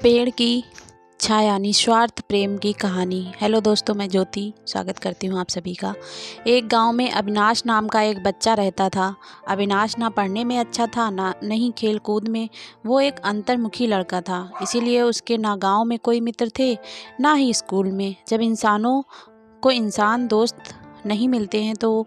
पेड़ की छाया निस्वार्थ प्रेम की कहानी। हेलो दोस्तों, मैं ज्योति स्वागत करती हूँ आप सभी का। एक गांव में अविनाश नाम का एक बच्चा रहता था। अविनाश ना पढ़ने में अच्छा था नहीं खेल कूद में। वो एक अंतर्मुखी लड़का था, इसीलिए उसके ना गांव में कोई मित्र थे ना ही स्कूल में। जब इंसानों को इंसान दोस्त नहीं मिलते हैं तो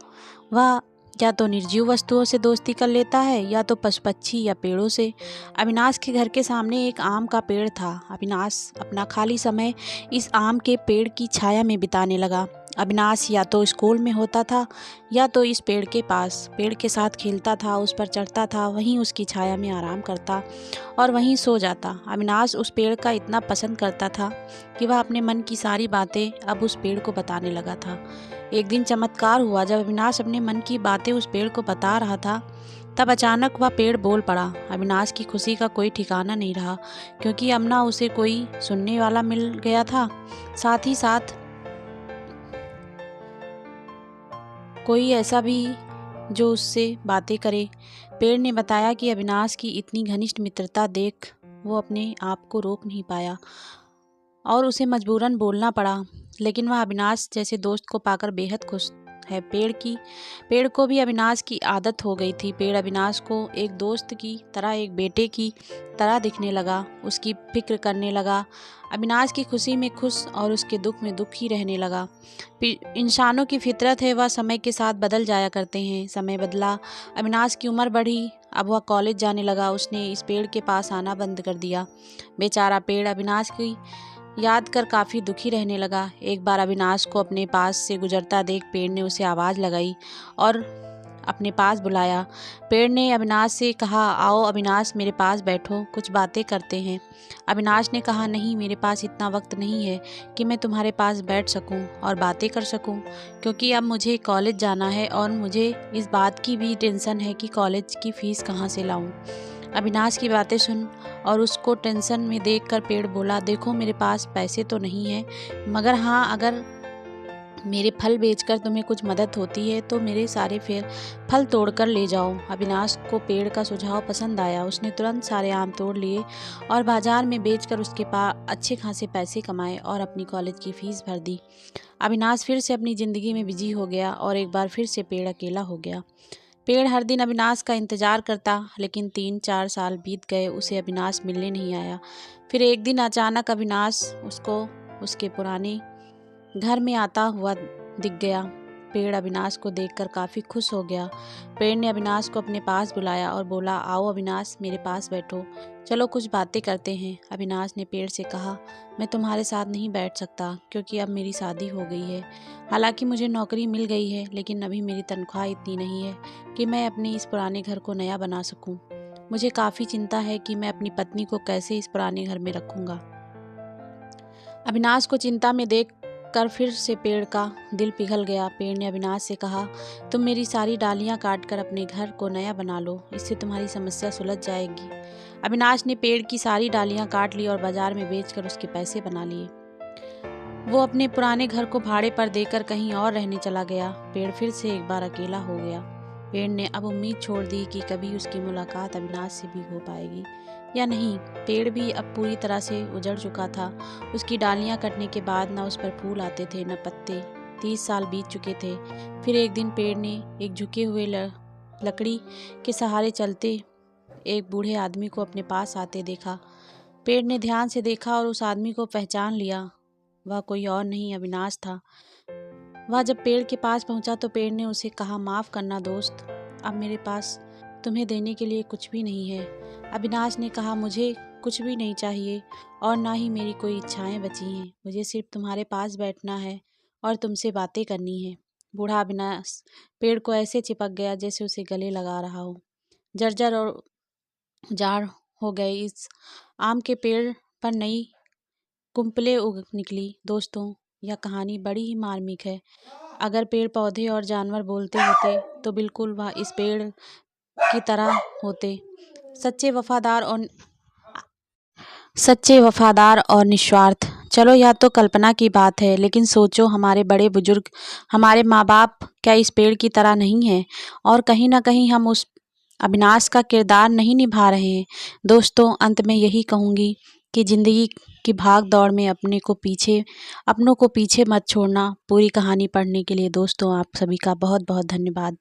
वह या तो निर्जीव वस्तुओं से दोस्ती कर लेता है या तो पशु पक्षी या पेड़ों से। अविनाश के घर के सामने एक आम का पेड़ था। अविनाश अपना खाली समय इस आम के पेड़ की छाया में बिताने लगा। अविनाश या तो स्कूल में होता था या तो इस पेड़ के पास पेड़ के साथ खेलता था, उस पर चढ़ता था, वहीं उसकी छाया में आराम करता और वहीं सो जाता। अविनाश उस पेड़ का इतना पसंद करता था कि वह अपने मन की सारी बातें अब उस पेड़ को बताने लगा था। एक दिन चमत्कार हुआ। जब अविनाश अपने मन की बातें उस पेड़ को बता रहा था, तब अचानक वह पेड़ बोल पड़ा। अविनाश की खुशी का कोई ठिकाना नहीं रहा, क्योंकि अब ना उसे कोई सुनने वाला मिल गया था, साथ ही साथ कोई ऐसा भी जो उससे बातें करे। पेड़ ने बताया कि अविनाश की इतनी घनिष्ठ मित्रता देख वो अपने आप को रोक नहीं पाया और उसे मजबूरन बोलना पड़ा। लेकिन वह अविनाश जैसे दोस्त को पाकर बेहद खुश है। पेड़ को भी अविनाश की आदत हो गई थी। पेड़ अविनाश को एक दोस्त की तरह, एक बेटे की तरह दिखने लगा, उसकी फिक्र करने लगा। अविनाश की खुशी में खुश और उसके दुख में दुखी रहने लगा। इंसानों की फितरत है, वह समय के साथ बदल जाया करते हैं। समय बदला, अविनाश की उम्र बढ़ी, अब वह कॉलेज जाने लगा। उसने इस पेड़ के पास आना बंद कर दिया। बेचारा पेड़ अविनाश की याद कर काफ़ी दुखी रहने लगा। एक बार अविनाश को अपने पास से गुजरता देख पेड़ ने उसे आवाज़ लगाई और अपने पास बुलाया। पेड़ ने अविनाश से कहा, आओ अविनाश, मेरे पास बैठो, कुछ बातें करते हैं। अविनाश ने कहा, नहीं, मेरे पास इतना वक्त नहीं है कि मैं तुम्हारे पास बैठ सकूं और बातें कर सकूं, क्योंकि अब मुझे कॉलेज जाना है और मुझे इस बात की भी टेंशन है कि कॉलेज की फ़ीस कहाँ से लाऊं। अविनाश की बातें सुन और उसको टेंशन में देखकर पेड़ बोला, देखो, मेरे पास पैसे तो नहीं है, मगर हाँ, अगर मेरे फल बेचकर तुम्हें कुछ मदद होती है तो मेरे सारे फल तोड़कर ले जाओ। अविनाश को पेड़ का सुझाव पसंद आया। उसने तुरंत सारे आम तोड़ लिए और बाजार में बेचकर उसके पास अच्छे खासे पैसे कमाए और अपनी कॉलेज की फीस भर दी। अविनाश फिर से अपनी ज़िंदगी में बिजी हो गया और एक बार फिर से पेड़ अकेला हो गया। पेड़ हर दिन अविनाश का इंतजार करता, लेकिन 3-4 साल बीत गए, उसे अविनाश मिलने नहीं आया। फिर एक दिन अचानक अविनाश उसको उसके पुराने घर में आता हुआ दिख गया। पेड़ अविनाश को देखकर काफ़ी खुश हो गया। पेड़ ने अविनाश को अपने पास बुलाया और बोला, आओ अविनाश, मेरे पास बैठो, चलो कुछ बातें करते हैं। अविनाश ने पेड़ से कहा, मैं तुम्हारे साथ नहीं बैठ सकता, क्योंकि अब मेरी शादी हो गई है। हालांकि मुझे नौकरी मिल गई है, लेकिन अभी मेरी तनख्वाह इतनी नहीं है कि मैं अपने इस पुराने घर को नया बना सकूं। मुझे काफ़ी चिंता है कि मैं अपनी पत्नी को कैसे इस पुराने घर में रखूंगा। अविनाश को चिंता में देख कर फिर से पेड़ का दिल पिघल गया। पेड़ ने अविनाश से कहा, तुम मेरी सारी डालियां काटकर अपने घर को नया बना लो, इससे तुम्हारी समस्या सुलझ जाएगी। अविनाश ने पेड़ की सारी डालियां काट ली और बाजार में बेचकर उसके पैसे बना लिए। वो अपने पुराने घर को भाड़े पर देकर कहीं और रहने चला गया। पेड़ फिर से एक बार अकेला हो गया। पेड़ ने अब उम्मीद छोड़ दी कि कभी उसकी मुलाकात अविनाश से भी हो पाएगी या नहीं। पेड़ भी अब पूरी तरह से उजड़ चुका था। उसकी डालियां कटने के बाद न उस पर फूल आते थे न पत्ते। 30 साल बीत चुके थे। फिर एक दिन पेड़ ने एक झुके हुए लकड़ी के सहारे चलते एक बूढ़े आदमी को अपने पास आते देखा। पेड़ ने ध्यान से देखा और उस आदमी को पहचान लिया। वह कोई और नहीं, अविनाश था। वह जब पेड़ के पास पहुंचा तो पेड़ ने उसे कहा, माफ़ करना दोस्त, अब मेरे पास तुम्हें देने के लिए कुछ भी नहीं है। अविनाश ने कहा, मुझे कुछ भी नहीं चाहिए और ना ही मेरी कोई इच्छाएं बची हैं। मुझे सिर्फ तुम्हारे पास बैठना है और तुमसे बातें करनी है। बूढ़ा अविनाश पेड़ को ऐसे चिपक गया जैसे उसे गले लगा रहा हो। जर्जर और जाड़ हो गए इस आम के पेड़ पर नई कुंपलें उग निकली। दोस्तों, यह कहानी बड़ी ही मार्मिक है। अगर पेड़ पौधे और जानवर बोलते होते तो बिल्कुल वह इस पेड़ की तरह होते, सच्चे वफादार और निस्वार्थ। चलो, यह तो कल्पना की बात है, लेकिन सोचो, हमारे बड़े बुजुर्ग, हमारे माँ बाप क्या इस पेड़ की तरह नहीं है? और कहीं ना कहीं हम उस अविनाश का किरदार नहीं निभा रहे हैं। दोस्तों, अंत में यही कहूँगी कि ज़िंदगी की भाग दौड़ में अपनों को पीछे मत छोड़ना। पूरी कहानी पढ़ने के लिए दोस्तों आप सभी का बहुत बहुत धन्यवाद।